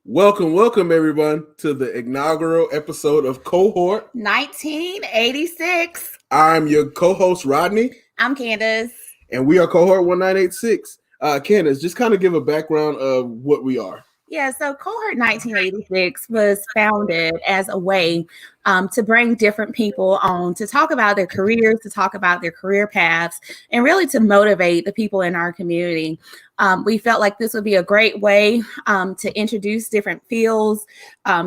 Welcome everyone to the inaugural episode of Cohort 1986. I'm your co-host Rodney. I'm Candace. And we are Cohort 1986. Candace, just kind of give a background of what we are. Yeah, so Cohort 1986 was founded as a way to bring different people on to talk about their careers, to talk about their career paths, and really to motivate the people in our community. We felt like this would be a great way to introduce different fields,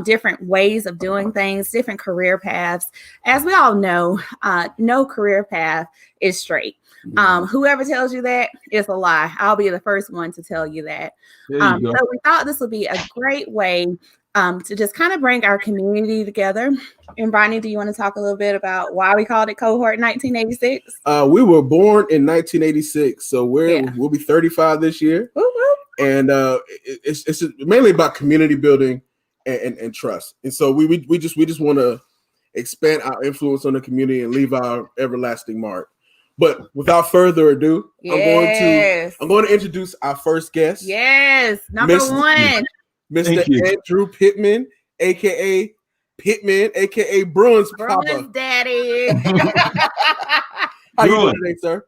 different ways of doing things, different career paths. As we all know, no career path is straight. Whoever tells you that is a lie. I'll be the first one to tell you that. So we thought this would be a great way to just kind of bring our community together. And Bonnie, do you want to talk a little bit about why we called it Cohort 1986? We were born in 1986, so we'll be 35 this year. Woo-hoo. And it's mainly about community building and trust. And so we just want to expand our influence on the community and leave our everlasting mark. But without further ado, I'm going to introduce our first guest. Yes, number one. Mr. Andrew Pittman, aka Pittman, aka Bruins Papa. Daddy. How you doing today, sir?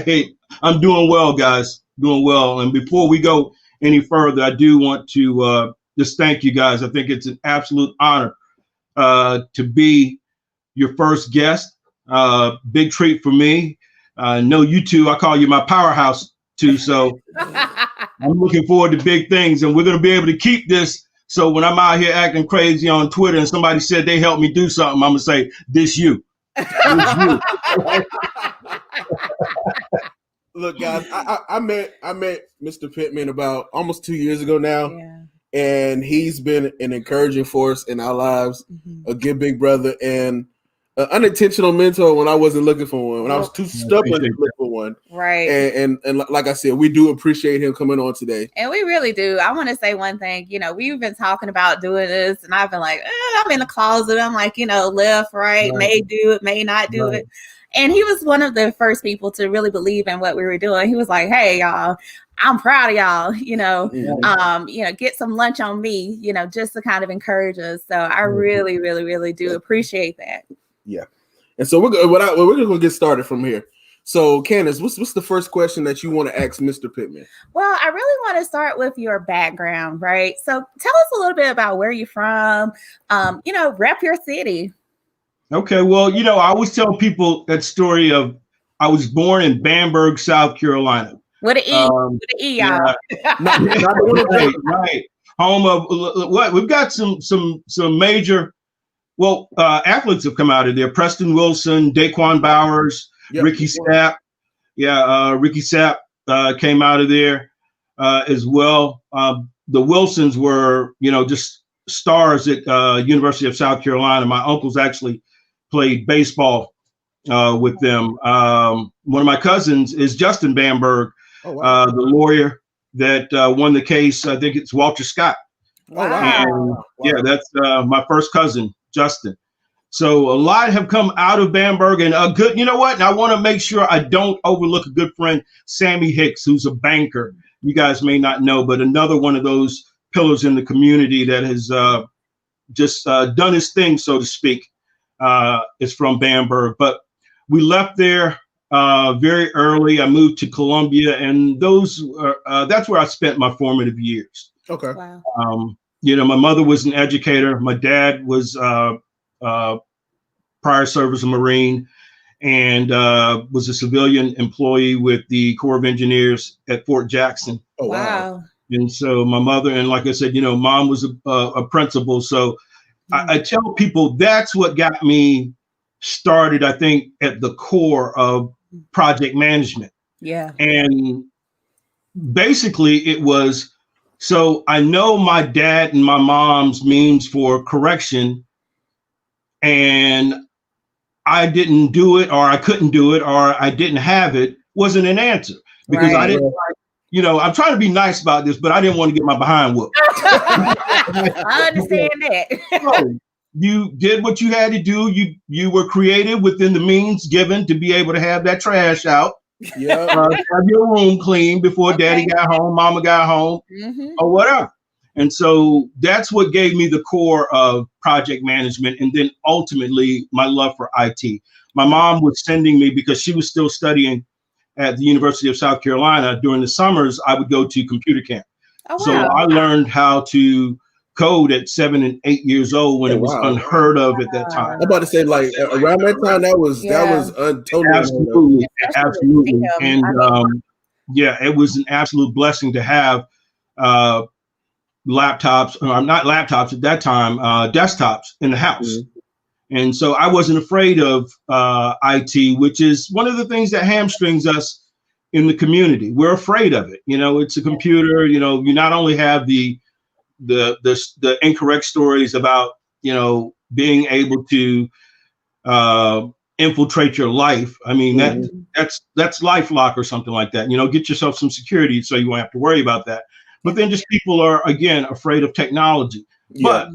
Hey, I'm doing well, guys. Doing well. And before we go any further, I do want to just thank you guys. I think it's an absolute honor to be your first guest. Big treat for me. Know you two. I call you my powerhouse too. So I'm looking forward to big things, and we're going to be able to keep this. So when I'm out here acting crazy on Twitter and somebody said they helped me do something, I'm going to say, this you. This you. Look, guys, I met Mr. Pittman about almost 2 years ago now. Yeah. And he's been an encouraging force in our lives, a good big brother, and an unintentional mentor when I wasn't looking for one, when I was too stubborn to look for one. Right. And like I said, we do appreciate him coming on today. And we really do. I want to say one thing. We've been talking about doing this, and I've been like, I'm in the closet. I'm like, left, right, may do it, may not do it. And he was one of the first people to really believe in what we were doing. He was like, hey, y'all, I'm proud of y'all, get some lunch on me, just to kind of encourage us. So I really, really, really do appreciate that. Yeah. And so we're going to get started from here. So Candace, what's the first question that you want to ask Mr. Pittman? Well, I really want to start with your background, right? So tell us a little bit about where you're from, rep your city. Okay. Well, I always tell people that story of I was born in Bamberg, South Carolina. With an E, y'all. Right. Home of what? We've got some major athletes have come out of there. Preston Wilson, Daquan Bowers, Ricky Sapp. Ricky Sapp came out of there as well. The Wilsons were, just stars at University of South Carolina. My uncles actually played baseball with them. One of my cousins is Justin Bamberg, the lawyer that won the case. I think it's Walter Scott. Wow. And, that's my first cousin, Justin. So a lot have come out of Bamberg, and a good, and I want to make sure I don't overlook a good friend, Sammy Hicks, who's a banker. You guys may not know, but another one of those pillars in the community that has just done his thing, so to speak, is from Bamberg. But we left there very early. I moved to Columbia, and that's where I spent my formative years. Okay. Wow. My mother was an educator. My dad was prior service a Marine and was a civilian employee with the Corps of Engineers at Fort Jackson. Oh, wow. And so my mother, and like I said, mom was a principal. So I tell people that's what got me started, I think, at the core of project management. Yeah. And basically it was, so I know my dad and my mom's means for correction, and I didn't do it, or I couldn't do it, or I didn't have it, wasn't an answer. Because I didn't I'm trying to be nice about this, but I didn't want to get my behind whooped. I understand that. So you did what you had to do. You were creative within the means given to be able to have that trash out. Yeah. Have your room clean before daddy got home, mama got home, or whatever. And so that's what gave me the core of project management. And then ultimately my love for IT. My mom was sending me, because she was still studying at the University of South Carolina during the summers, I would go to computer camp. Oh, wow. So I learned how to code at 7 and 8 years old when it was unheard of at that time. I'm about to say, like, around that time, that was totally absolutely. And it was an absolute blessing to have laptops, or not laptops at that time, desktops in the house. Mm-hmm. And so I wasn't afraid of IT, which is one of the things that hamstrings us in the community. We're afraid of it. You know, it's a computer. You know, you not only have the incorrect stories about, you know, being able to infiltrate your life. I mean, that's LifeLock or something like that. You know, get yourself some security so you won't have to worry about that. But then just people are, again, afraid of technology. But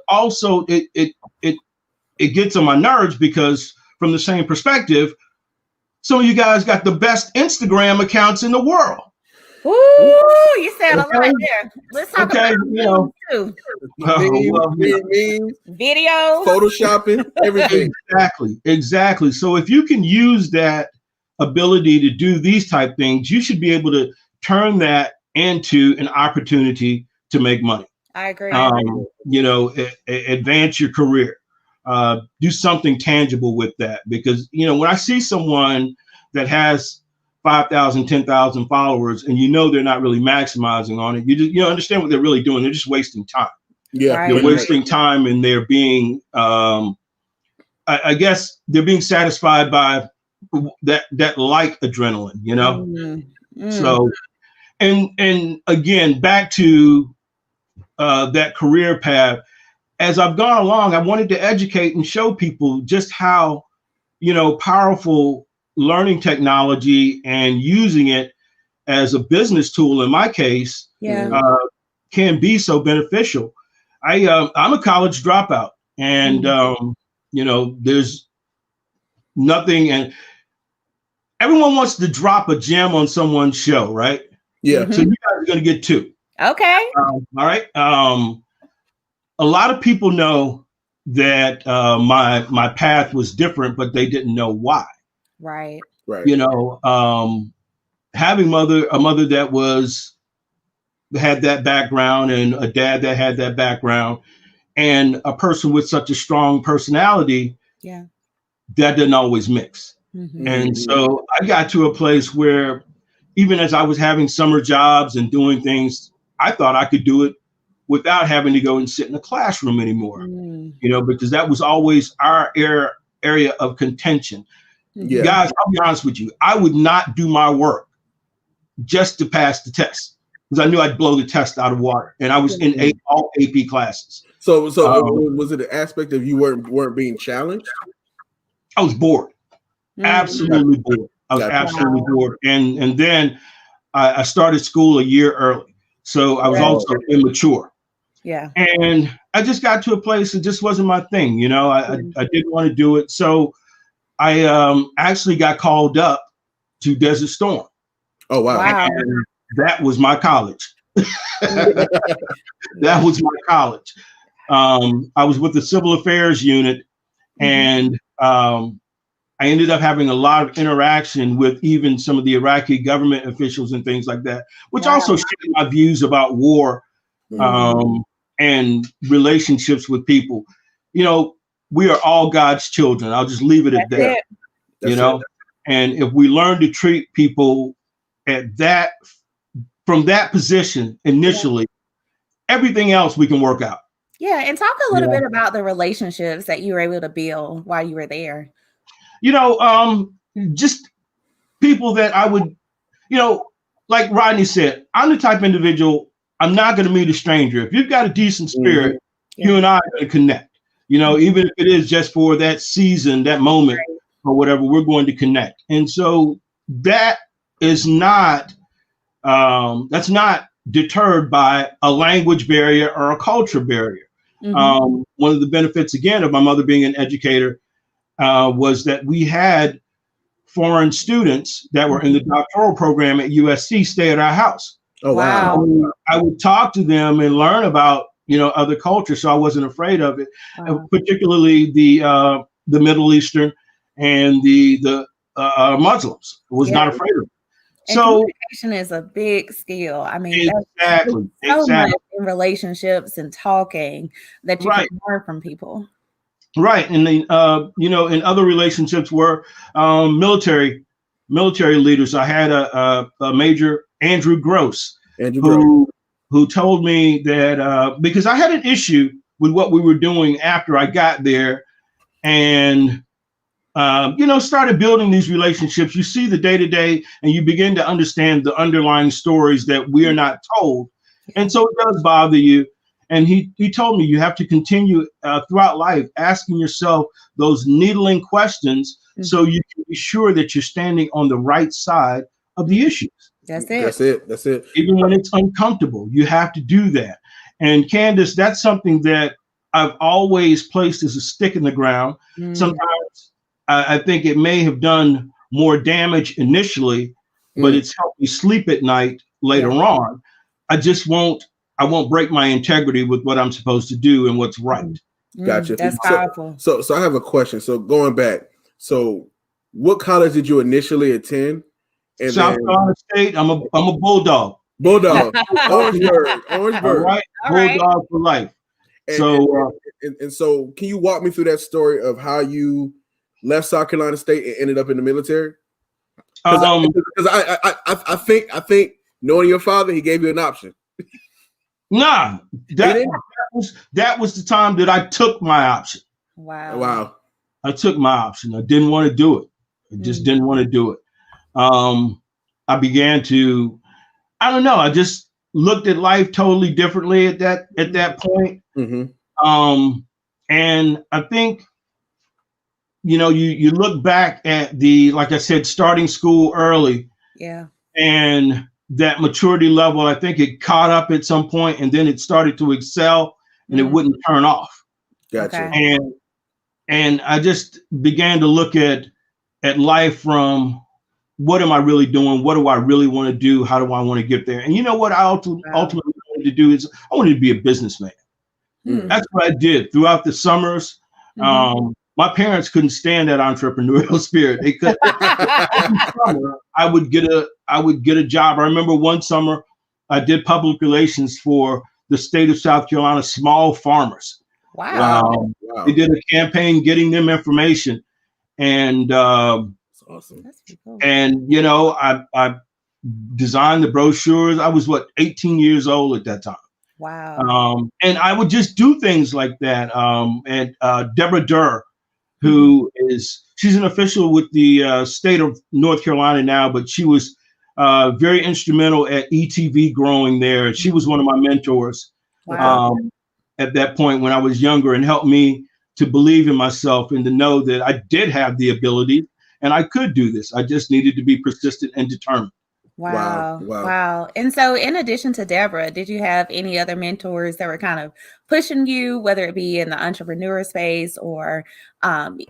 also it gets on my nerves, because from the same perspective, some of you guys got the best Instagram accounts in the world. Ooh, you said a lot there. Let's talk about memes too. Memes, videos, photoshopping, everything. Exactly. So if you can use that ability to do these type things, you should be able to turn that into an opportunity to make money. I agree. You know, advance your career. Do something tangible with that, because, you know, when I see someone that has 5,000, 10,000 followers, and you know they're not really maximizing on it, you understand what they're really doing. They're just wasting time. Yeah, they're wasting time, and they're being, I guess, they're being satisfied by that like adrenaline, you know. So, and again, back to that career path. As I've gone along, I wanted to educate and show people just how, you know, powerful learning technology and using it as a business tool, in my case, can be so beneficial. I'm a college dropout, and you know, there's nothing, and everyone wants to drop a gem on someone's show, right? Yeah. So you guys are going to get two. Okay. All right. A lot of people know that my path was different, but they didn't know why. Right. You know, having a mother that had that background, and a dad that had that background, and a person with such a strong personality, that didn't always mix. And so I got to a place where, even as I was having summer jobs and doing things, I thought I could do it without having to go and sit in a classroom anymore, you know, because that was always our area of contention. Guys, I'll be honest with you. I would not do my work just to pass the test, because I knew I'd blow the test out of water. And I was in all AP classes. So was it an aspect of you weren't being challenged? I was bored. Absolutely bored. I was absolutely bored. And then I started school a year early. So I was also immature. Yeah. And I just got to a place that just wasn't my thing. You know, I didn't want to do it. So I actually got called up to Desert Storm. Oh, wow. And that was my college. That was my college. I was with the Civil Affairs unit, and I ended up having a lot of interaction with even some of the Iraqi government officials and things like that, which also shaped my views about war and relationships with people. You know, we are all God's children. I'll just leave it at that. You know, and if we learn to treat people from that position initially, everything else we can work out. Yeah, and talk a little bit about the relationships that you were able to build while you were there. You know, just people that I would, you know, like Rodney said, I'm the type of individual, I'm not going to meet a stranger. If you've got a decent spirit, you and I are going to connect. You know, even if it is just for that season, that moment, or whatever, we're going to connect. And so that is not, that's not deterred by a language barrier or a culture barrier. One of the benefits, again, of my mother being an educator was that we had foreign students that were in the doctoral program at USC stay at our house. Oh, wow. So I would talk to them and learn about, other cultures. So I wasn't afraid of it, particularly the Middle Eastern and the Muslims. I was not afraid of it. And so communication is a big skill. I mean, exactly, so much in relationships and talking that you right. can learn from people. Right. And then, in other relationships were military leaders. I had a Major Andrew Gross, who told me that because I had an issue with what we were doing after I got there, and started building these relationships. You see the day-to-day, and you begin to understand the underlying stories that we are not told, and so it does bother you. And he told me you have to continue throughout life asking yourself those needling questions, so you can be sure that you're standing on the right side of the issues. That's it. Even when it's uncomfortable, you have to do that. And Candace, that's something that I've always placed as a stick in the ground. Sometimes I think it may have done more damage initially, but it's helped me sleep at night later on. I won't break my integrity with what I'm supposed to do and what's right. Gotcha. That's powerful. So I have a question. So going back, so what college did you initially attend? And South Carolina State. I'm a bulldog. Bulldog. Orangeburg. All right. Bulldog for life. And so can you walk me through that story of how you left South Carolina State and ended up in the military? Because I think knowing your father, he gave you an option. Nah, that was the time that I took my option. Wow. I took my option. I didn't want to do it. I just didn't want to do it. I began to, I don't know. I just looked at life totally differently at that point. And I think, you look back at like I said, starting school early. Yeah. And that maturity level, I think it caught up at some point, and then it started to excel, and it wouldn't turn off. Gotcha. Okay. And I just began to look at life from, what am I really doing? What do I really want to do? How do I want to get there? And you know what I ultimately wanted to do is I wanted to be a businessman. That's what I did throughout the summers. My parents couldn't stand that entrepreneurial spirit. They could. Every summer, I would get a job. I remember one summer I did public relations for the state of South Carolina small farmers. Wow. They did a campaign getting them information, and that's awesome. That's pretty cool. And I designed the brochures. I was 18 years old at that time. Wow. And I would just do things like that. And Deborah Durr, who she's an official with the state of North Carolina now, but she was very instrumental at ETV growing there. She was one of my mentors at that point when I was younger, and helped me to believe in myself and to know that I did have the ability and I could do this. I just needed to be persistent and determined. Wow. And so in addition to Deborah, did you have any other mentors that were kind of pushing you, whether it be in the entrepreneur space or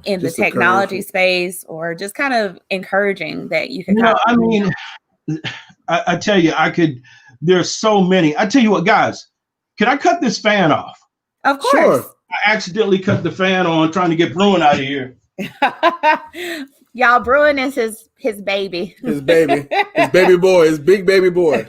in the technology space, or just kind of encouraging that you can? I tell you, there's so many. I tell you what, guys, can I cut this fan off? Of course. Sure. I accidentally cut the fan on trying to get Bruin out of here. Y'all, Bruin is his baby. His baby boy, his big baby boy.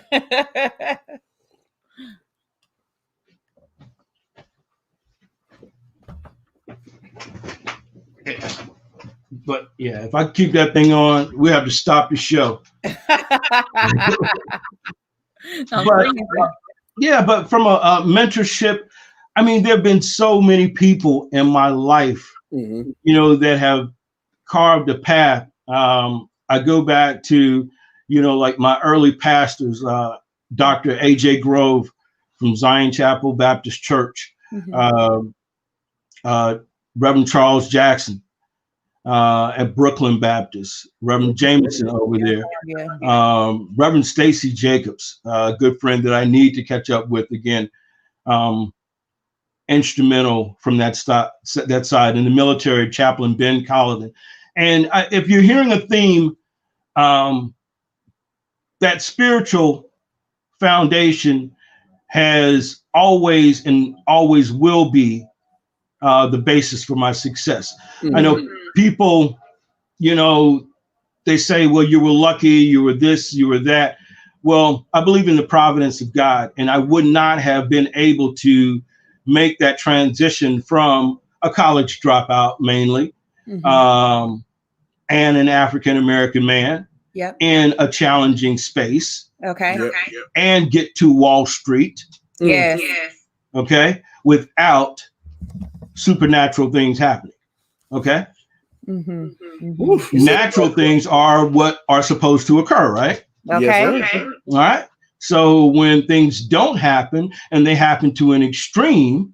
But yeah, if I keep that thing on, we have to stop the show. But from a mentorship, I mean, there have been so many people in my life, that have carved a path. I go back to, like my early pastors, Dr. A.J. Grove from Zion Chapel Baptist Church, Reverend Charles Jackson at Brooklyn Baptist, Reverend Jameson over there, Reverend Stacy Jacobs, a good friend that I need to catch up with again, instrumental from that side. In the military, Chaplain Ben Collidan. And if you're hearing a theme, that spiritual foundation has always and always will be the basis for my success. I know people, they say, well, you were lucky, you were this, you were that. Well, I believe in the providence of God, and I would not have been able to make that transition from a college dropout mainly, and an African-American man in a challenging space. Okay. And get to Wall Street. Yes. Okay. Without supernatural things happening. Okay. Natural things are what are supposed to occur, right? Okay. Yes, All right. So when things don't happen and they happen to an extreme,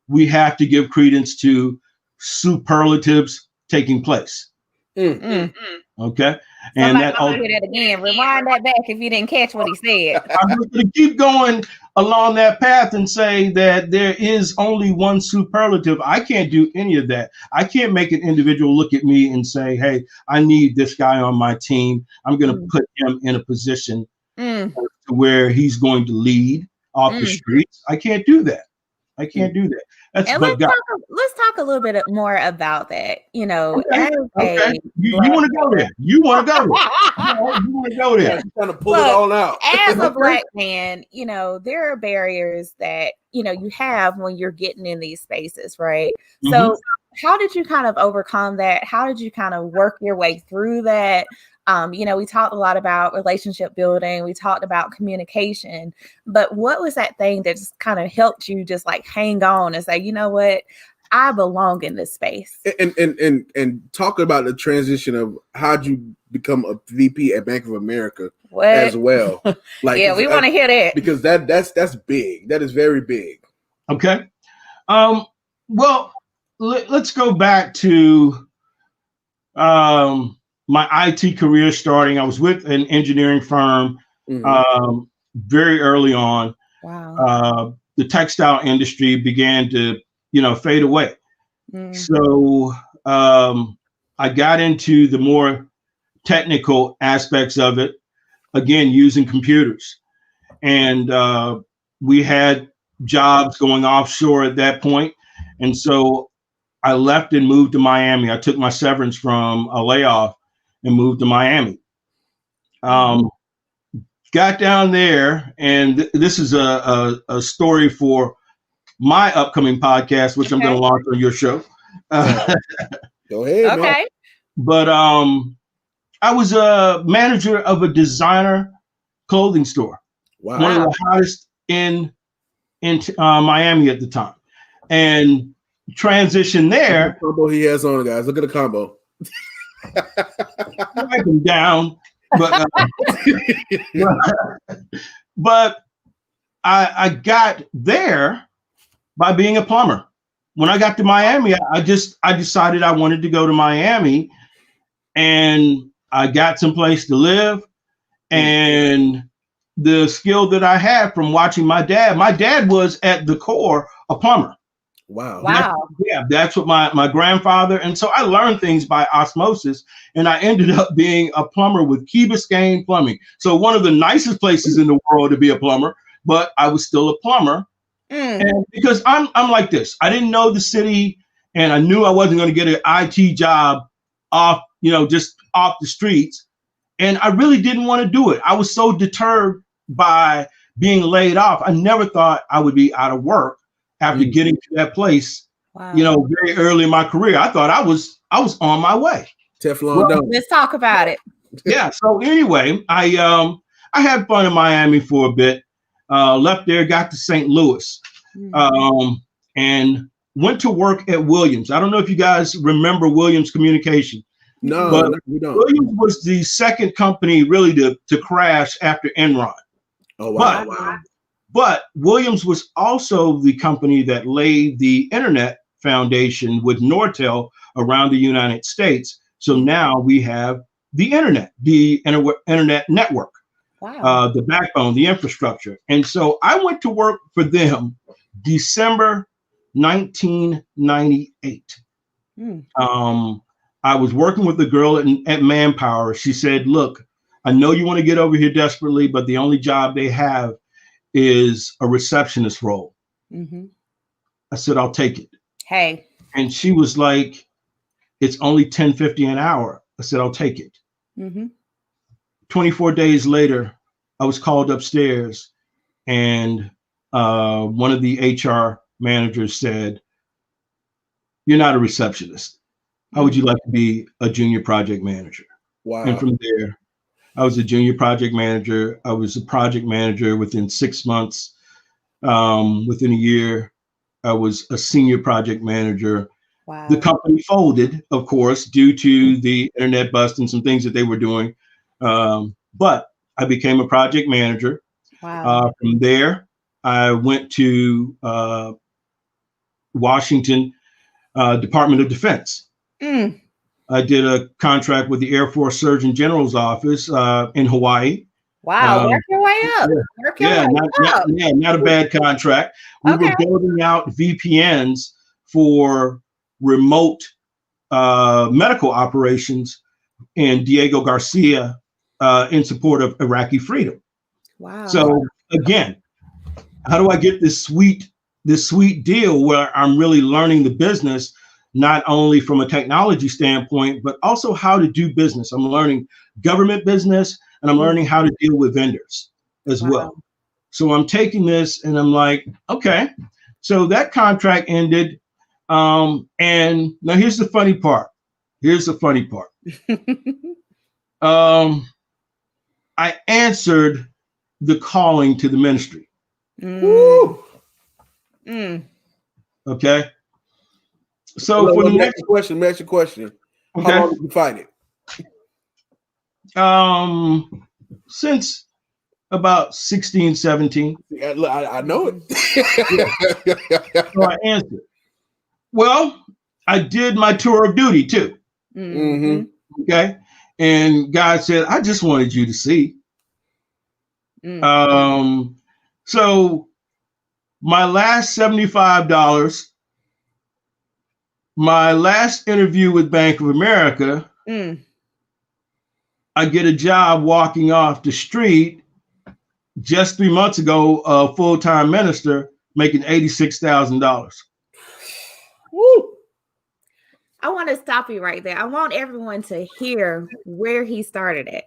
we have to give credence to superlatives taking place. Okay. And Somebody that hear that again. Rewind that back if you didn't catch what he said. I'm just going to keep going along that path and say that there is only one superlative. I can't do any of that. I can't make an individual look at me and say, hey, I need this guy on my team. I'm going to put him in a position to where he's going to lead off the streets. I can't do that. I can't do that. Let's talk a little bit more about that. You know, okay. You want to go there. You want to go there. You're trying to pull it all out. As a Black man, there are barriers that, you have when you're getting in these spaces, right? So how did you kind of overcome that? How did you kind of work your way through that? We talked a lot about relationship building. We talked about communication, but what was that thing that just kind of helped you just like hang on and say, you know what, I belong in this space? And talk about the transition of how'd you become a VP at Bank of America as well. Like, yeah, we want to hear that because that's big. That is very big. Okay. Well, let's go back to my IT career starting. I was with an engineering firm very early on. Wow. The textile industry began to, fade away. So I got into the more technical aspects of it, again, using computers. And we had jobs going offshore at that point. And so I left and moved to Miami. I took my severance from a layoff and moved to Miami. Got down there, and this is a story for my upcoming podcast, which I'm going to launch on your show. Go ahead. Okay. Man. But I was a manager of a designer clothing store. Wow. One of the hottest in Miami at the time, and transition there. The combo he has on, guys. Look at the combo. Wipe him down, but I got there by being a plumber. When I got to Miami, I decided I wanted to go to Miami, and I got someplace to live, and the skill that I had from watching my dad was at the core a plumber. Wow. That's what my grandfather. And so I learned things by osmosis, and I ended up being a plumber with Key Biscayne Plumbing. So one of the nicest places in the world to be a plumber, but I was still a plumber. And because I'm like this, I didn't know the city, and I knew I wasn't going to get an IT job off, just off the streets. And I really didn't want to do it. I was so deterred by being laid off. I never thought I would be out of work after getting to that place, very early in my career. I thought I was on my way. Teflon dome. Let's talk about it. Yeah. So anyway, I had fun in Miami for a bit. Left there, got to St. Louis, and went to work at Williams. I don't know if you guys remember Williams Communication. No, but we don't. Williams was the second company really to crash after Enron. Oh, wow. But Williams was also the company that laid the internet foundation with Nortel around the United States. So now we have the internet, the internet network, the backbone, the infrastructure. And so I went to work for them December 1998. I was working with a girl at Manpower. She said, look, I know you want to get over here desperately, but the only job they have is a receptionist role. Mm-hmm. I said, I'll take it. Hey. And she was like, it's only $10.50 an hour. I said, I'll take it. Mm-hmm. 24 days later, I was called upstairs, and one of the HR managers said, you're not a receptionist. How would you like to be a junior project manager? Wow. And from there, I was a junior project manager. I was a project manager within 6 months. Within a year, I was a senior project manager. Wow. The company folded, of course, due to the internet bust and some things that they were doing. But I became a project manager. Wow. From there, I went to Washington Department of Defense. Mm. I did a contract with the Air Force Surgeon General's office in Hawaii. Wow, work your way up. Work your way up. Not a bad contract. We were building out VPNs for remote medical operations in Diego Garcia in support of Iraqi freedom. Wow. So again, how do I get this sweet deal where I'm really learning the business, not only from a technology standpoint, but also how to do business. I'm learning government business, and I'm learning how to deal with vendors as well. So I'm taking this and I'm like, okay, so that contract ended. And now here's the funny part. I answered the calling to the ministry. Woo. Mm. Okay. So for the next question, okay. How long did you fight it? Since about 16, 17. I know it. So I answered. Well, I did my tour of duty too. Mm-hmm. Okay. And God said, I just wanted you to see. Mm-hmm. So my last $75, my last interview with Bank of America, I get a job walking off the street just 3 months ago, a full-time minister making $86,000. Woo! I want to stop you right there. I want everyone to hear where he started at.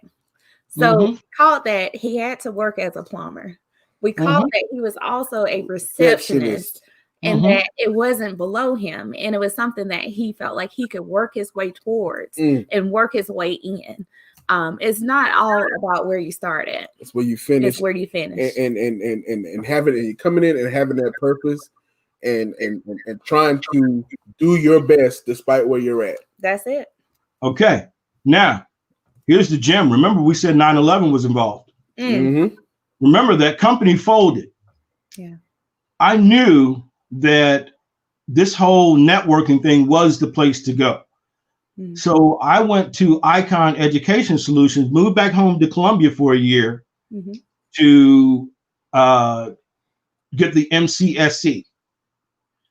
So we called that he had to work as a plumber. We called that he was also a receptionist. And that it wasn't below him. And it was something that he felt like he could work his way towards and work his way in. It's not all about where you start at. It's where you finish. It's where you finish. And having and coming in and having that purpose and trying to do your best despite where you're at. That's it. Okay. Now, here's the gem. Remember, we said 9/11 was involved. Remember, that company folded. Yeah. I knew that this whole networking thing was the place to go. So I went to Icon Education Solutions, moved back home to Columbia for a year to get the MCSC,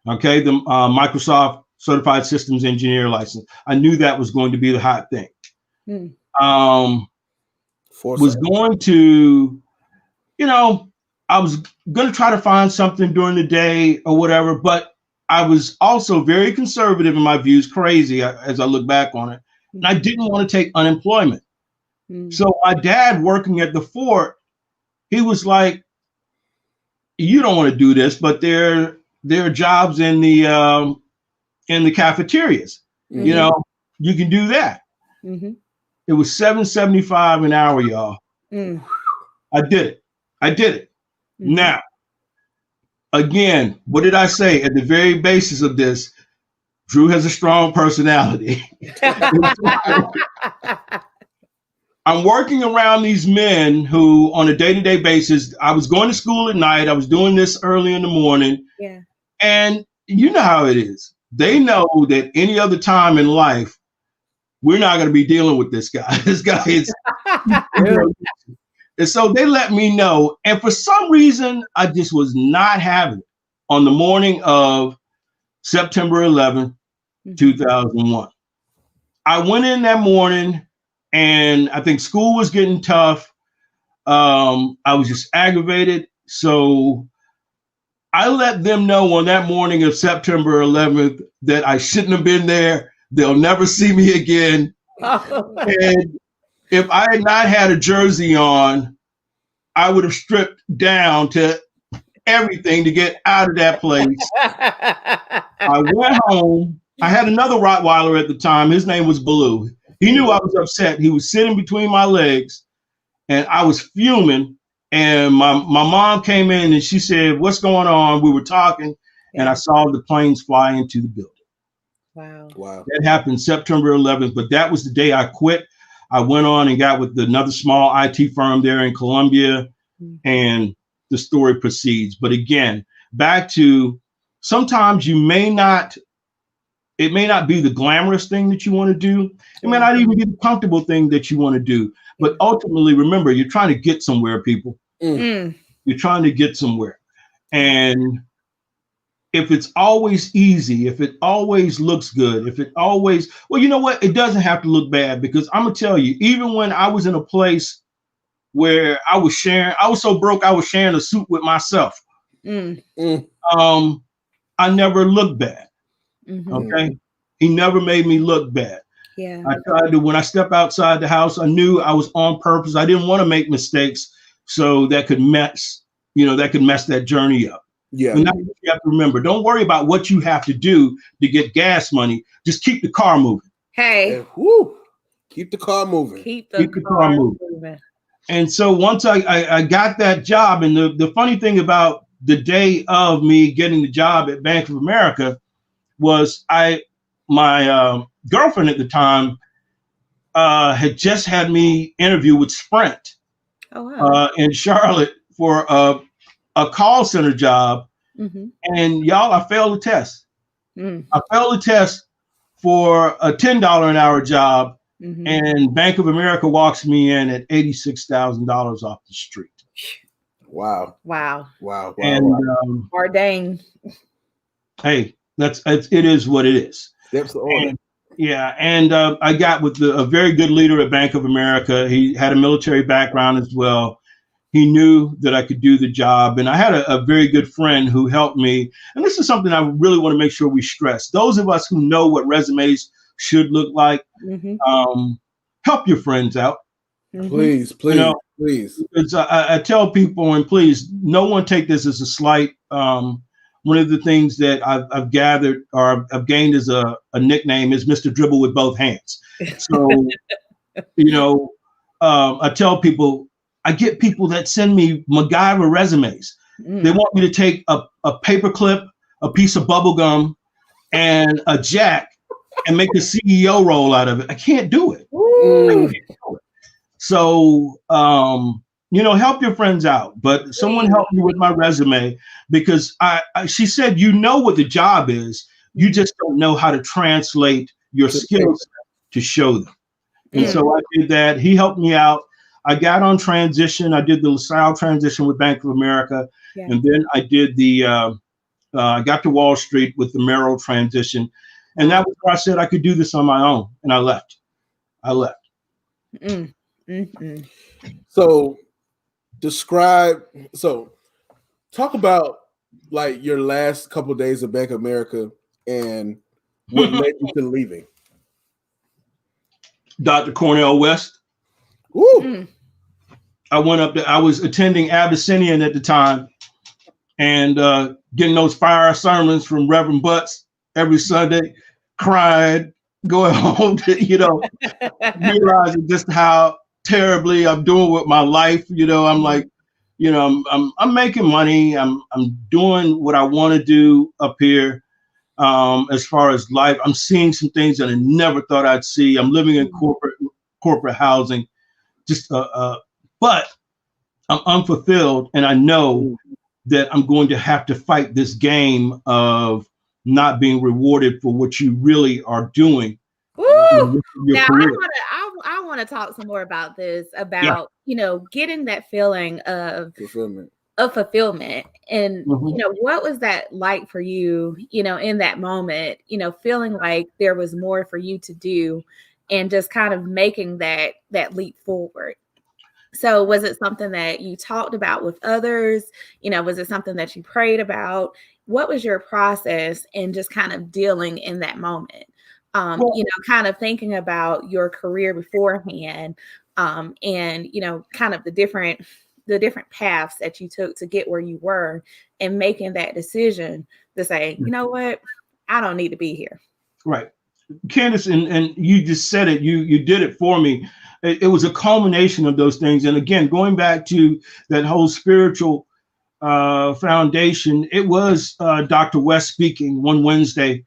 okay, the Microsoft Certified Systems Engineer license. I knew that was going to be the hot thing. Was going to, I was going to try to find something during the day or whatever, but I was also very conservative in my views, crazy as I look back on it. And I didn't want to take unemployment. So my dad, working at the fort, he was like, you don't want to do this, but there are jobs in the cafeterias. You can do that. It was $7.75 an hour, y'all. I did it. Now, again, what did I say at the very basis of this? Drew has a strong personality. I'm working around these men who, on a day-to-day basis, I was going to school at night. I was doing this early in the morning. Yeah. And you know how it is. They know that any other time in life, we're not going to be dealing with this guy. This guy is. And so they let me know. And for some reason, I just was not having it on the morning of September 11th, 2001. I went in that morning And I think school was getting tough. I was just aggravated. So I let them know on that morning of September 11th that I shouldn't have been there. They'll never see me again. And if I had not had a jersey on, I would have stripped down to everything to get out of that place. I went home. I had another Rottweiler at the time. His name was Baloo. He knew I was upset. He was sitting between my legs, and I was fuming. And my mom came in and she said, "What's going on?" We were talking, and I saw the planes fly into the building. Wow. That happened September 11th, but that was the day I quit. I went on and got with another small IT firm there in Columbia, and the story proceeds. But again, back to sometimes it may not be the glamorous thing that you want to do. It may not even be the comfortable thing that you want to do. But ultimately, remember, you're trying to get somewhere, people. You're trying to get somewhere. And if it's always easy, if it always looks good, if it always, well, you know what? It doesn't have to look bad, because I'm going to tell you, even when I was in a place where I was so broke, I was sharing a suit with myself. I never looked bad. Okay. He never made me look bad. Yeah. I tried to, when I step outside the house, I knew I was on purpose. I didn't want to make mistakes, so that could mess that journey up. Yeah. And that's what you have to remember. Don't worry about what you have to do to get gas money. Just keep the car moving. Hey. Keep the car moving. Keep the car moving. And so once I got that job, and the funny thing about the day of me getting the job at Bank of America was my girlfriend at the time had just had me interview with Sprint in Charlotte for a call center job. And y'all, I failed the test. I failed the test for a $10 an hour job. And Bank of America walks me in at $86,000 off the street. Wow. And ordained. Hey, it is what it is. That's the order. And I got with a very good leader at Bank of America. He had a military background as well. He knew that I could do the job. And I had a very good friend who helped me. And this is something I really want to make sure we stress. Those of us who know what resumes should look like, help your friends out. Please. Because I tell people, and please, no one take this as a slight. One of the things that I've gathered or I've gained as a nickname is Mr. Dribble with both hands. So, I tell people, I get people that send me MacGyver resumes. They want me to take a paper clip, a piece of bubble gum, and a jack and make a CEO roll out of it. I can't do it. So, help your friends out. But someone helped me with my resume, because she said, you know what the job is. You just don't know how to translate your skills to show them. And so I did that. He helped me out. I got on transition. I did the LaSalle transition with Bank of America. Yeah. And then I did I got to Wall Street with the Merrill transition. And that was where I said I could do this on my own. And I left. So talk about like your last couple of days of Bank of America and what led you to leaving. Dr. Cornel West. I went up there. I was attending Abyssinian at the time, and getting those fire sermons from Reverend Butts every Sunday, crying, going home to, realizing just how terribly I'm doing with my life. I'm like, I'm making money. I'm doing what I want to do up here. As far as life, I'm seeing some things that I never thought I'd see. I'm living in corporate housing, but I'm unfulfilled, and I know that I'm going to have to fight this game of not being rewarded for what you really are doing. Now I want to talk some more about this, about getting that feeling of fulfillment. And what was that like for you, in that moment, feeling like there was more for you to do, and just kind of making that leap forward. So was it something that you talked about with others? Was it something that you prayed about? What was your process in just kind of dealing in that moment? Kind of thinking about your career beforehand, and kind of the different paths that you took to get where you were, and making that decision to say, you know what, I don't need to be here. Right. Candace, and you just said it, you did it for me. It was a culmination of those things. And again, going back to that whole spiritual foundation, it was Dr. West speaking one Wednesday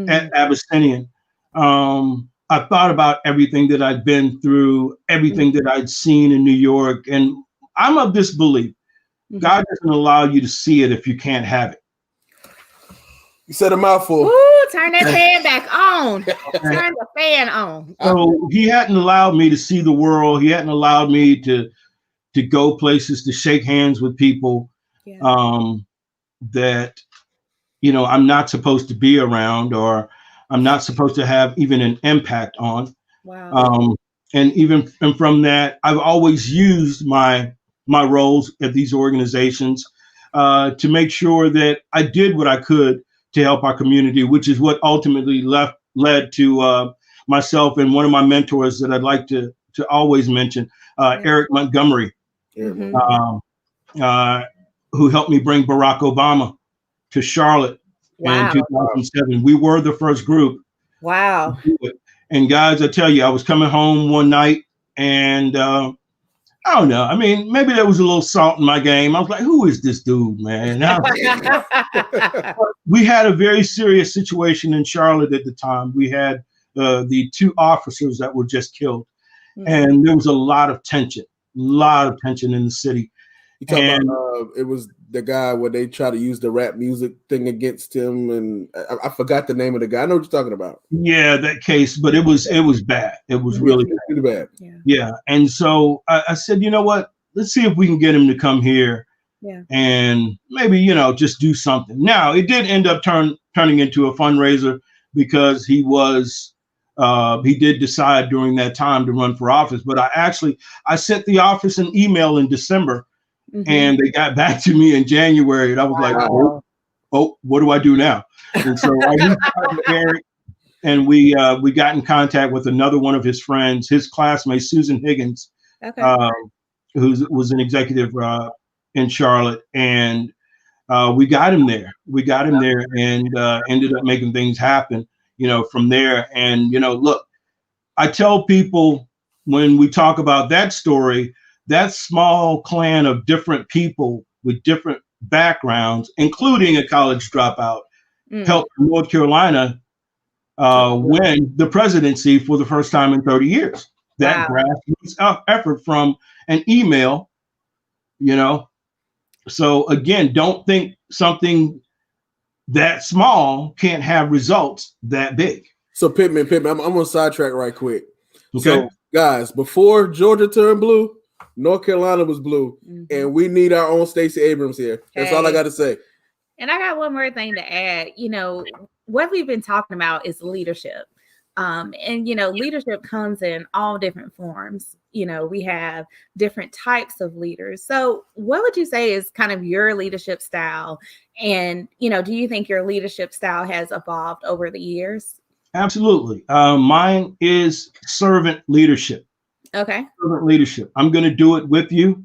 at Abyssinian. I thought about everything that I'd been through, everything that I'd seen in New York. And I'm of this belief, God doesn't allow you to see it if you can't have it. You said a mouthful. Ooh, turn that fan back on. Turn the fan on. So he hadn't allowed me to see the world. He hadn't allowed me to go places, to shake hands with people that, I'm not supposed to be around, or I'm not supposed to have even an impact on. Wow. And from that, I've always used my roles at these organizations to make sure that I did what I could to help our community, which is what ultimately led to myself and one of my mentors that I'd like to always mention, Eric Montgomery, who helped me bring Barack Obama to Charlotte in 2007. We were the first group. Wow. To do it. And guys, I tell you, I was coming home one night, and I don't know. I mean, maybe there was a little salt in my game. I was like, who is this dude, man? We had a very serious situation in Charlotte at the time. We had the 2 officers that were just killed. And there was a lot of tension in the city. You talking about it was the guy where they try to use the rap music thing against him, and I forgot the name of the guy. I know what you're talking about. Yeah, that case, but it was bad. It was really bad. Yeah. And so I said, you know what? Let's see if we can get him to come here. Yeah. And maybe, just do something. Now, it did end up turning into a fundraiser, because he did decide during that time to run for office. But I sent the office an email in December, and they got back to me in January. And I was like, oh, what do I do now? And so I reached out to Eric, and we got in contact with another one of his friends, his classmate, Susan Higgins, who was an executive in Charlotte. And we got him there. And ended up making things happen, from there. And, look, I tell people when we talk about that story, that small clan of different people with different backgrounds, including a college dropout, helped North Carolina win the presidency for the first time in 30 years. That grassroots effort from an email, So again, don't think something that small can't have results that big. So Pittman, I'm going to sidetrack right quick. Okay. So guys, before Georgia turned blue, North Carolina was blue, and we need our own Stacey Abrams here. That's all I got to say. And I got one more thing to add. What we've been talking about is leadership. And leadership comes in all different forms. We have different types of leaders. So what would you say is kind of your leadership style? And, do you think your leadership style has evolved over the years? Absolutely. Mine is servant leadership. Okay. Servant leadership. I'm going to do it with you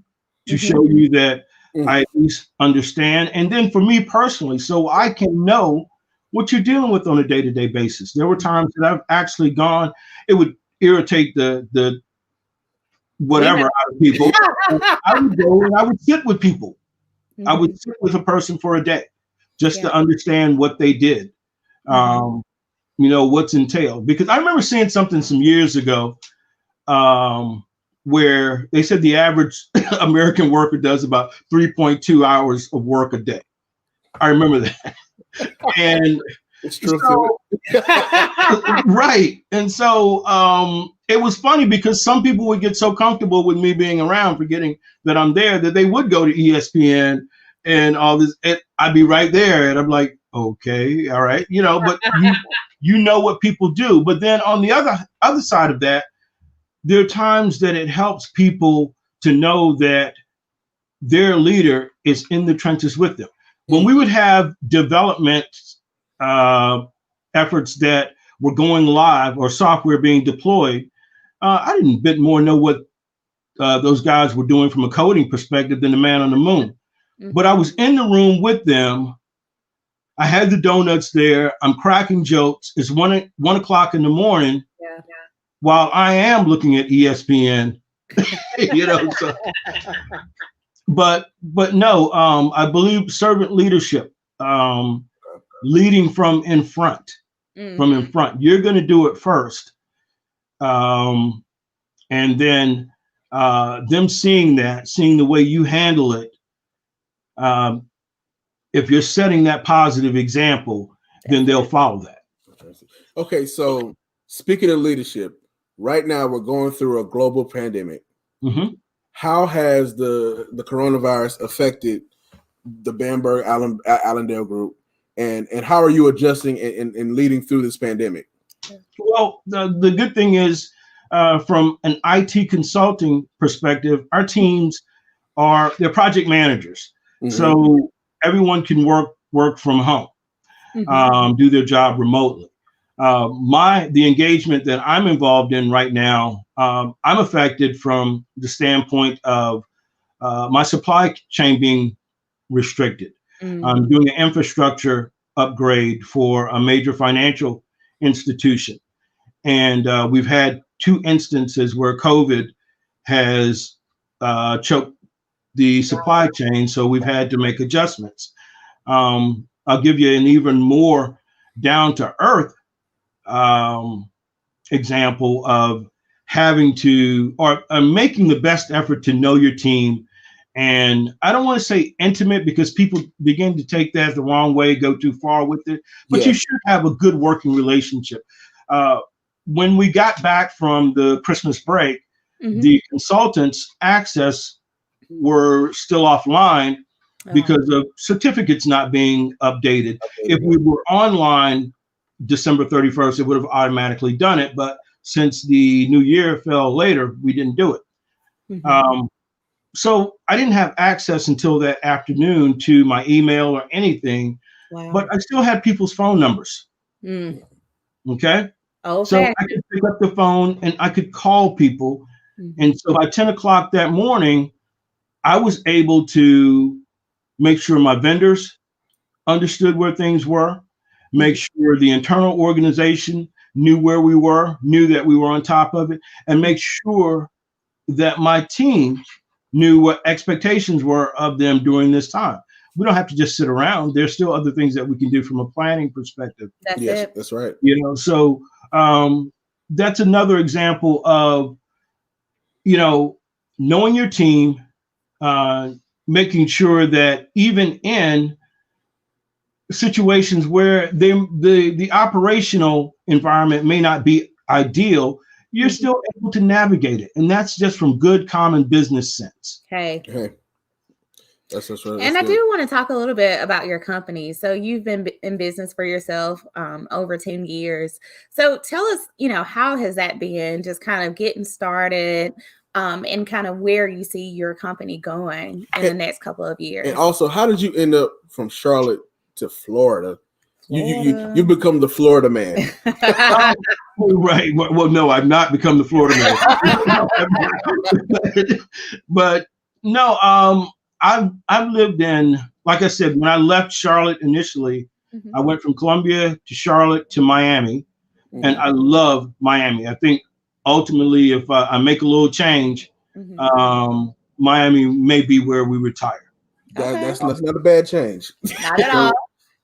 to show you that I at least understand. And then for me personally, so I can know what you're dealing with on a day-to-day basis. There were times that I've actually gone, it would irritate the whatever out of people. I would go and I would sit with people. I would sit with a person for a day just to understand what they did, what's entailed. Because I remember seeing something some years ago where they said the average American worker does about 3.2 hours of work a day. I remember that. And it's true. So, right. And so it was funny because some people would get so comfortable with me being around, forgetting that I'm there, that they would go to ESPN and all this. I'd be right there. And I'm like, okay, all right, but you know what people do. But then on the other side of that, there are times that it helps people to know that their leader is in the trenches with them. When we would have development efforts that were going live or software being deployed, I didn't a bit more know what those guys were doing from a coding perspective than the man on the moon. But I was in the room with them. I had the donuts there. I'm cracking jokes. It's 1:00 in the morning while I am looking at ESPN, so. But no, I believe servant leadership, leading from in front. You're going to do it first. And then them seeing the way you handle it. If you're setting that positive example, then they'll follow that. Okay, so speaking of leadership, right now we're going through a global pandemic. Mm-hmm. How has the coronavirus affected the Bamber-Allendale group, and how are you adjusting and leading through this pandemic? Well, the good thing is, from an IT consulting perspective, our teams they're project managers. Mm-hmm. So everyone can work from home, do their job remotely. The engagement that I'm involved in right now, I'm affected from the standpoint of my supply chain being restricted. I'm doing an infrastructure upgrade for a major financial institution. And we've had 2 instances where COVID has choked the supply chain. So we've had to make adjustments. I'll give you an even more down to earth example of having to or making the best effort to know your team. And I don't want to say intimate because people begin to take that the wrong way, go too far with it, but you should have a good working relationship. When we got back from the Christmas break, the consultants' access were still offline because of certificates not being updated. If we were online December 31st, it would have automatically done it. But since the new year fell later, we didn't do it. So I didn't have access until that afternoon to my email or anything, but I still had people's phone numbers. Okay. So I could pick up the phone and I could call people. And so by 10 o'clock that morning, I was able to make sure my vendors understood where things were, make sure the internal organization knew where we were, knew that we were on top of it, and make sure that my team knew what expectations were of them during this time. We don't have to just sit around. There's still other things that we can do from a planning perspective. That's right. So that's another example of, knowing your team, making sure that even in situations where the operational environment may not be ideal, you're still able to navigate it. And that's just from good common business sense. Hey. That's right. And I do want to talk a little bit about your company. So you've been in business for yourself over 10 years. So tell us, how has that been, just kind of getting started and kind of where you see your company going in the next couple of years. And also, how did you end up from Charlotte to Florida? You've become the Florida man. Right. Well, no, I've not become the Florida man. But no, I've lived in, like I said, when I left Charlotte initially, I went from Columbia to Charlotte to Miami, and I love Miami. I think ultimately, if I make a little change, Miami may be where we retire. That's not a bad change. Not at all.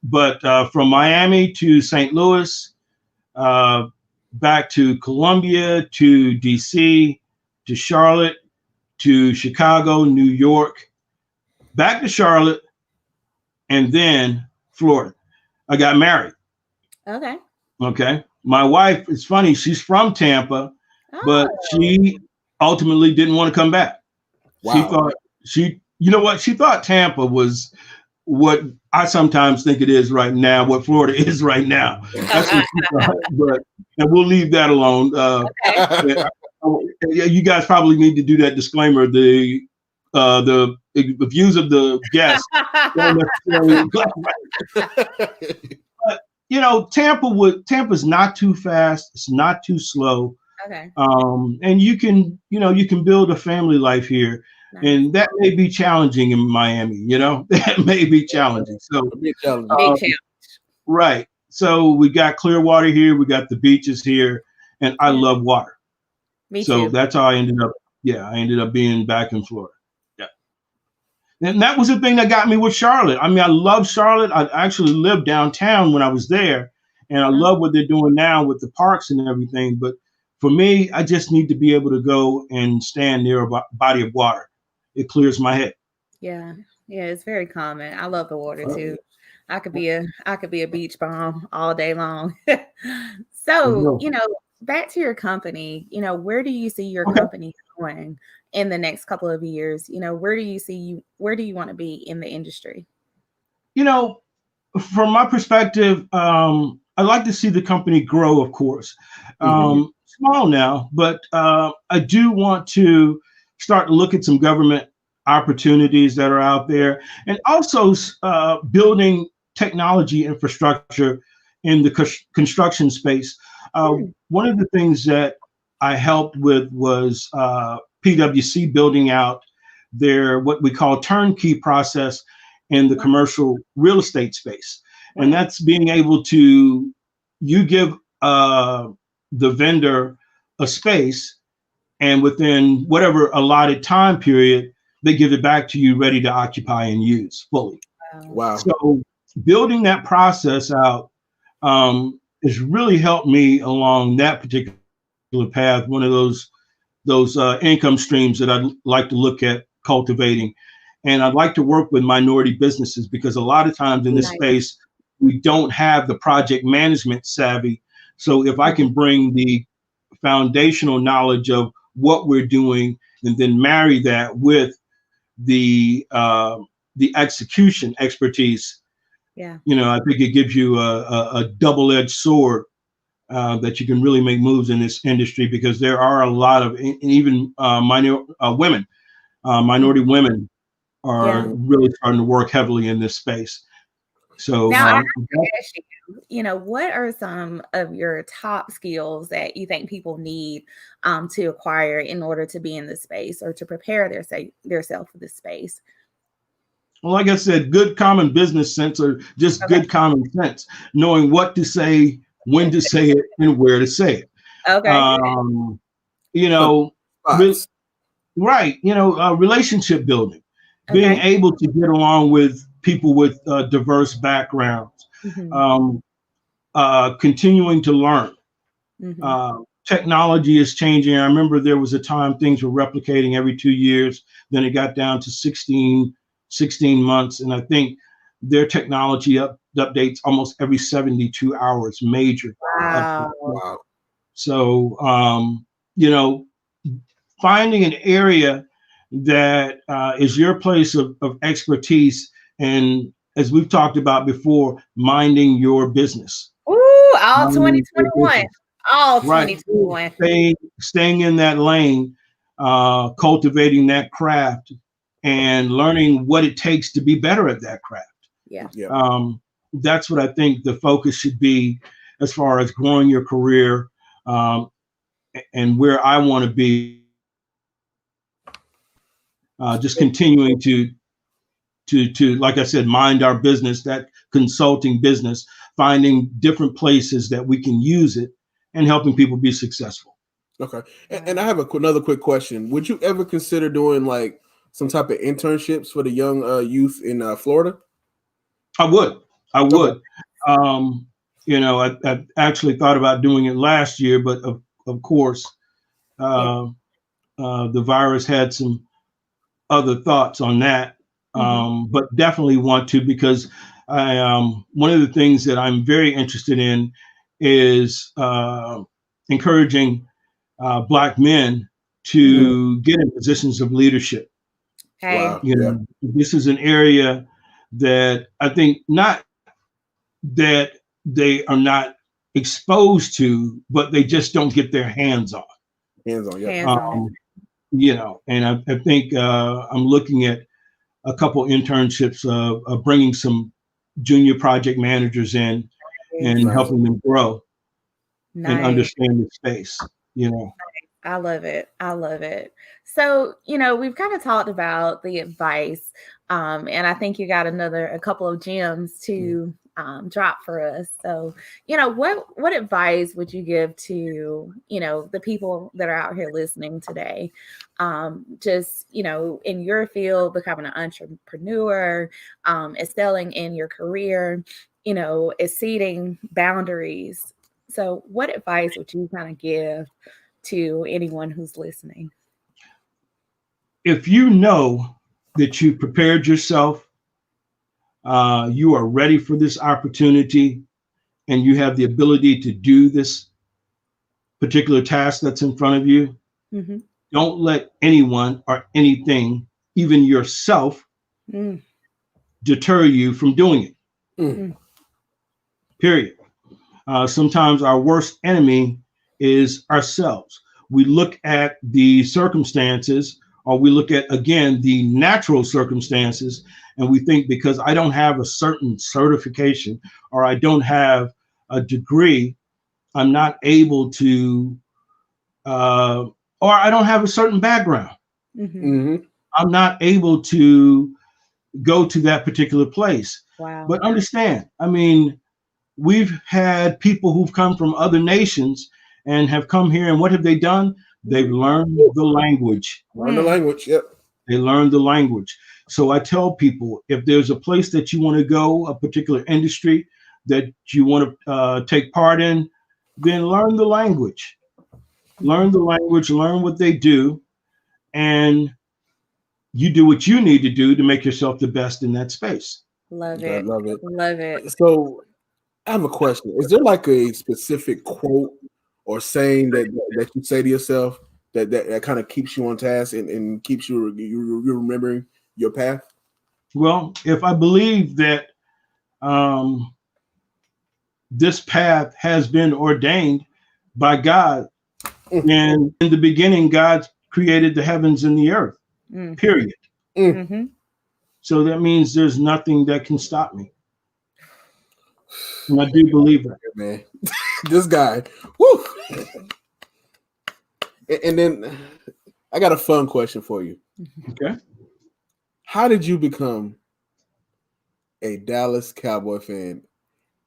But from Miami to St. Louis, back to Columbia, to DC, to Charlotte, to Chicago, New York, back to Charlotte, and then Florida. I got married. Okay. My wife, it's funny, she's from Tampa, but she ultimately didn't want to come back. Wow. She thought Tampa was what I sometimes think it is right now, what Florida is right now. That's but and we'll leave that alone. Okay. You guys probably need to do that disclaimer. The views of the guests don't necessarily. But you know, Tampa's not too fast. It's not too slow. Okay. And you can build a family life here. Nice. And that may be challenging in Miami, you know, that may be challenging. So big challenge. Right. So we got clear water here. We got the beaches here, and I love water. Me so too. That's how I ended up. Yeah. I ended up being back in Florida. Yeah. And that was the thing that got me with Charlotte. I mean, I love Charlotte. I actually lived downtown when I was there, and I love what they're doing now with the parks and everything. But for me, I just need to be able to go and stand near a body of water. It clears my head. Yeah, it's very common. I love the water too. I could be a beach bum all day long. So, you know, back to your company, you know, where do you see your company going in the next couple of years? You know, where do you want to be in the industry? You know, from my perspective, I'd like to see the company grow, of course. Small now, but I do want to start to look at some government opportunities that are out there, and also building technology infrastructure in the construction space. One of the things that I helped with was PwC building out their what we call turnkey process in the commercial real estate space. And that's being able to, you give the vendor a space, and within whatever allotted time period, they give it back to you ready to occupy and use fully. Wow. So building that process out has really helped me along that particular path. One of those income streams that I'd like to look at cultivating. And I'd like to work with minority businesses, because a lot of times in this space, we don't have the project management savvy. So if I can bring the foundational knowledge of what we're doing and then marry that with the execution expertise, you know, I think it gives you a double-edged sword that you can really make moves in this industry, because there are a lot of, and even minority women are really starting to work heavily in this space. So now I have to ask you know, what are some of your top skills that you think people need to acquire in order to be in this space, or to prepare theirself for this space? Well, like I said, good common business sense, or just good common sense, knowing what to say, when to say it, and where to say it. You know, right. You know, relationship building, being able to get along with people with diverse backgrounds, continuing to learn. Technology is changing. I remember there was a time things were replicating every 2 years. Then it got down to 16 months. And I think their technology updates almost every 72 hours, major. Wow. So, you know, finding an area that is your place of expertise, and as we've talked about before, minding your business. Ooh, all 2021. All 2021. Staying in that lane, cultivating that craft, and learning what it takes to be better at that craft. That's what I think the focus should be as far as growing your career, and where I want to be. Just continuing to, like I said, mind our business, that consulting business, finding different places that we can use it, and helping people be successful. Okay. And I have another quick question. Would you ever consider doing like some type of internships for the young youth in Florida? I would. You know, I actually thought about doing it last year, but of course, the virus had some other thoughts on that. But definitely want to, because one of the things that I'm very interested in is encouraging Black men to get in positions of leadership. Wow. You know, this is an area that I think not that they are not exposed to, but they just don't get their hands on. Hands on, yeah. You know, and I think I'm looking at a couple internships of bringing some junior project managers in and helping them grow and understand the space, you know. I love it. I love it. So, you know, we've kind of talked about the advice, and I think you got a couple of gems to drop for us. So, you know, what advice would you give to, you know, the people that are out here listening today? Just, you know, in your field, becoming an entrepreneur, excelling in your career, you know, exceeding boundaries. So, what advice would you kind of give to anyone who's listening? If you know that you prepared yourself, you are ready for this opportunity, and you have the ability to do this particular task that's in front of you, don't let anyone or anything, even yourself, deter you from doing it. Period. Sometimes our worst enemy is ourselves. We look at the circumstances, or we look at, again, the natural circumstances, and we think because I don't have a certain certification or I don't have a degree, I'm not able to, or I don't have a certain background. I'm not able to go to that particular place. Wow. But understand, I mean, we've had people who've come from other nations and have come here, and what have they done? They've learned the language. Learn the language, yep. They learned the language. So I tell people, if there's a place that you want to go, a particular industry that you want to take part in, then learn the language. Learn the language, learn what they do, and you do what you need to do to make yourself the best in that space. Love it. Love it. Love it. So I have a question. Is there like a specific quote or saying that you say to yourself that kind of keeps you on task and keeps you remembering your path? Well, if I believe that this path has been ordained by God, and in the beginning, God created the heavens and the earth, period. So that means there's nothing that can stop me. And I do believe that. Man, this guy. Woo! And then I got a fun question for you. Okay. How did you become a Dallas Cowboy fan,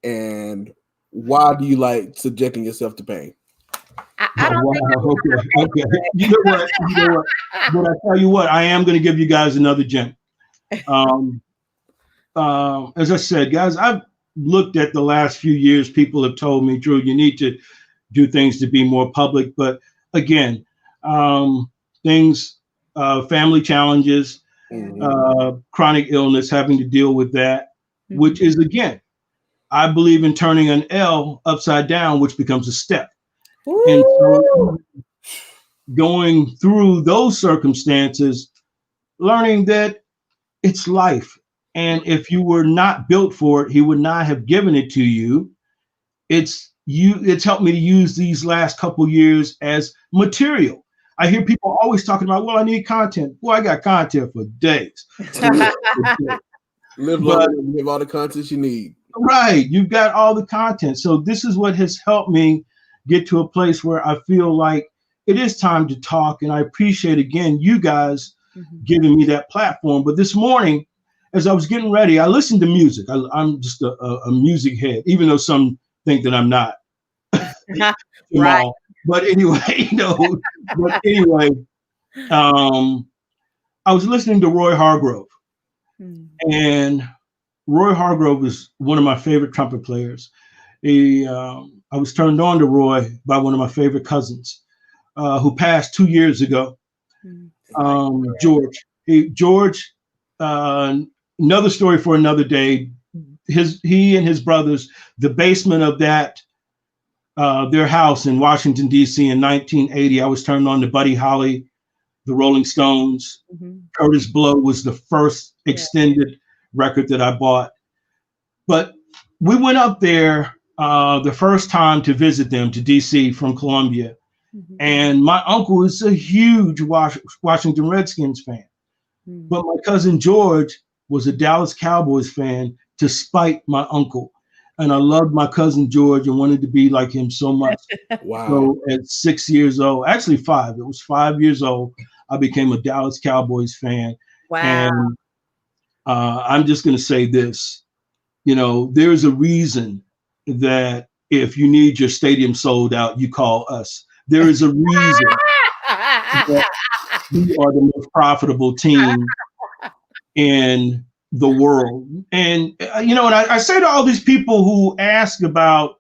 and why do you like subjecting yourself to pain? I don't think okay. You know what? But I tell you what, I am going to give you guys another gem. As I said, guys, I've looked at the last few years. People have told me, Drew, you need to do things to be more public. But again, things, family challenges, chronic illness, having to deal with that, which is, again, I believe in turning an L upside down, which becomes a step. Ooh. And so going through those circumstances, learning that it's life. And if you were not built for it, he would not have given it to you. It's helped me to use these last couple years as material. I hear people always talking about, well, I need content. Well, I got content for days. Live all the content you need. Right. You've got all the content. So this is what has helped me get to a place where I feel like it is time to talk. And I appreciate, again, you guys giving me that platform. But this morning, as I was getting ready, I listened to music. I'm just a music head, even though some think that I'm not. Right. But anyway, I was listening to Roy Hargrove. And Roy Hargrove is one of my favorite trumpet players. I was turned on to Roy by one of my favorite cousins who passed 2 years ago. George, another story for another day. He and his brothers, the basement of their house in Washington, D.C. in 1980, I was turned on to Buddy Holly, the Rolling Stones. Curtis Blow was the first extended record that I bought. But we went up there the first time to visit them to DC from Columbia. Mm-hmm. And my uncle is a huge Washington Redskins fan. Mm-hmm. But my cousin George was a Dallas Cowboys fan to spite my uncle. And I loved my cousin George and wanted to be like him so much. Wow. So at 6 years old, actually 5, it was 5 years old, I became a Dallas Cowboys fan. Wow. And I'm just going to say this, there's a reason that if you need your stadium sold out, you call us. There is a reason that we are the most profitable team in the world. And, and I say to all these people who ask about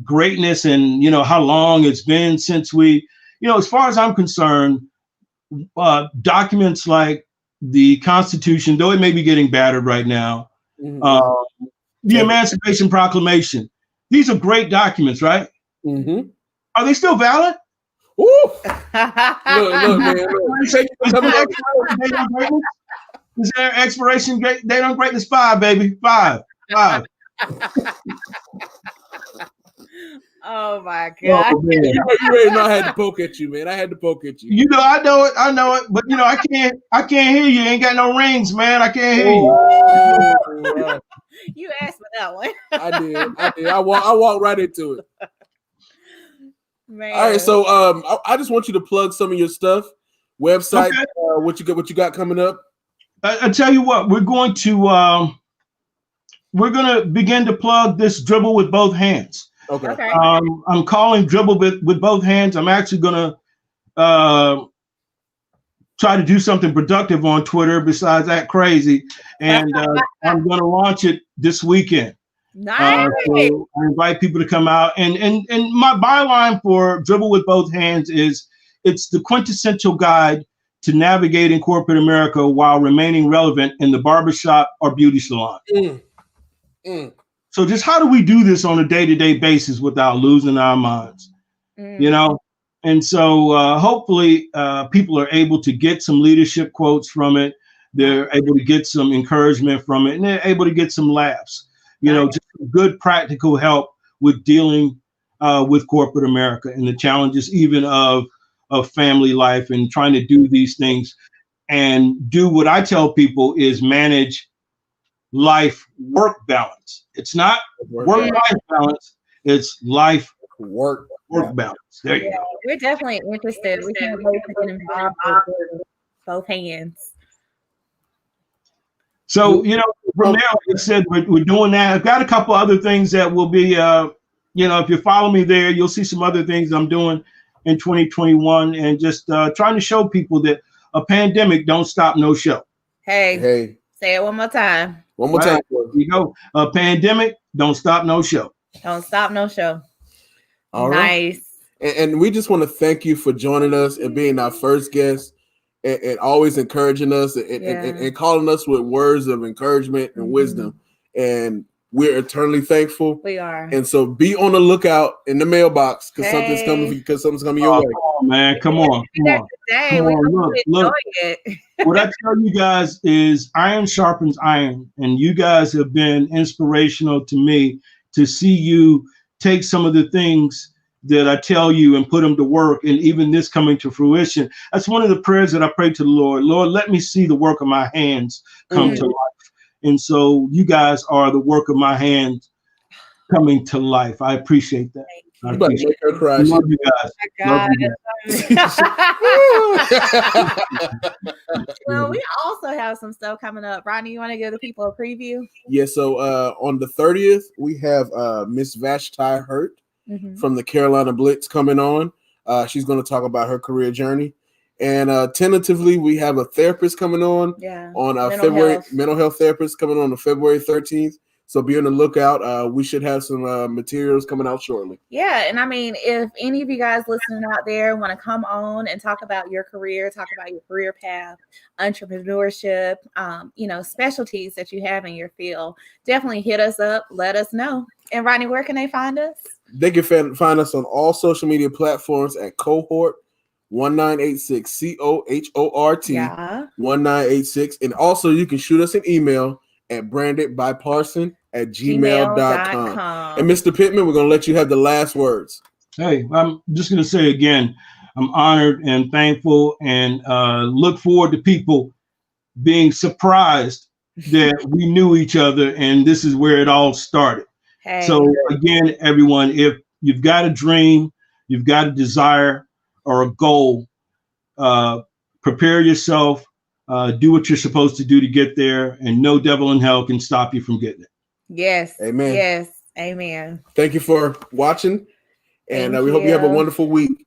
greatness and, how long it's been since we, as far as I'm concerned, documents like the Constitution, though it may be getting battered right now, mm-hmm. The Emancipation Proclamation, these are great documents, right? Mm-hmm. Are they still valid? Ooh. Look, man. Look. Is there expiration date on greatness? 5, baby. 5. Oh my God! Oh, you already know I had to poke at you, man. I had to poke at you. I know it. But I can't hear you. Ain't got no rings, man. I can't hear you. Oh, you asked for that one. I did. I walked right into it. Man. All right, so I just want you to plug some of your stuff, website, okay. What you got coming up. I tell you what, we're going to begin to plug this dribble with both hands. Okay. I'm calling dribble with both hands. I'm actually going to try to do something productive on Twitter besides that crazy, and I'm going to launch it this weekend. Nice. So I invite people to come out, and my byline for dribble with both hands is it's the quintessential guide to navigating corporate America while remaining relevant in the barbershop or beauty salon. So just how do we do this on a day-to-day basis without losing our minds? And so hopefully people are able to get some leadership quotes from it. They're able to get some encouragement from it, and they're able to get some laughs. Just good practical help with dealing with corporate America and the challenges even of family life and trying to do these things and do what I tell people is manage life-work balance. It's not work-life balance. It's life-work balance. There you go. We're definitely interested. We can't wait to get involved with both hands. So, from there, like I said, we're doing that. I've got a couple other things that will be, if you follow me there, you'll see some other things I'm doing in 2021 and just trying to show people that a pandemic don't stop no show. Hey, say it one more time. One more time. Here you go. A pandemic don't stop no show. Don't stop no show. All nice. Right. And we just want to thank you for joining us and being our first guest and always encouraging us and calling us with words of encouragement and wisdom. And we're eternally thankful. We are. And so be on the lookout in the mailbox because something's coming your way. Oh, man, come on. Look. What I tell you guys is iron sharpens iron. And you guys have been inspirational to me to see you take some of the things that I tell you and put them to work. And even this coming to fruition. That's one of the prayers that I pray to the Lord. Lord, let me see the work of my hands come to life. And so you guys are the work of my hands coming to life. I appreciate that. I appreciate it. Cry. Love you guys. Well, we also have some stuff coming up. Rodney, you want to give the people a preview? Yeah, so on the 30th, we have Miss Vashti Hurt from the Carolina Blitz coming on. She's going to talk about her career journey. And tentatively, we have a therapist coming on mental health therapist coming on February 13th. So be on the lookout. We should have some materials coming out shortly. Yeah. And I mean, if any of you guys listening out there want to come on and talk about your career, talk about your career path, entrepreneurship, specialties that you have in your field, definitely hit us up. Let us know. And Rodney, where can they find us? They can find us on all social media platforms at Cohort 1986 COHORT 1986. And also you can shoot us an email at brandedbyparson@gmail.com. And Mr. Pittman, we're going to let you have the last words. Hey, I'm just going to say again, I'm honored and thankful, and look forward to people being surprised that we knew each other, and this is where it all started. Hey. So again, everyone, if you've got a dream, you've got a desire or a goal, prepare yourself, do what you're supposed to do to get there, and no devil in hell can stop you from getting it. Yes. Amen. Yes. Amen. Thank you for watching, and we hope you have a wonderful week.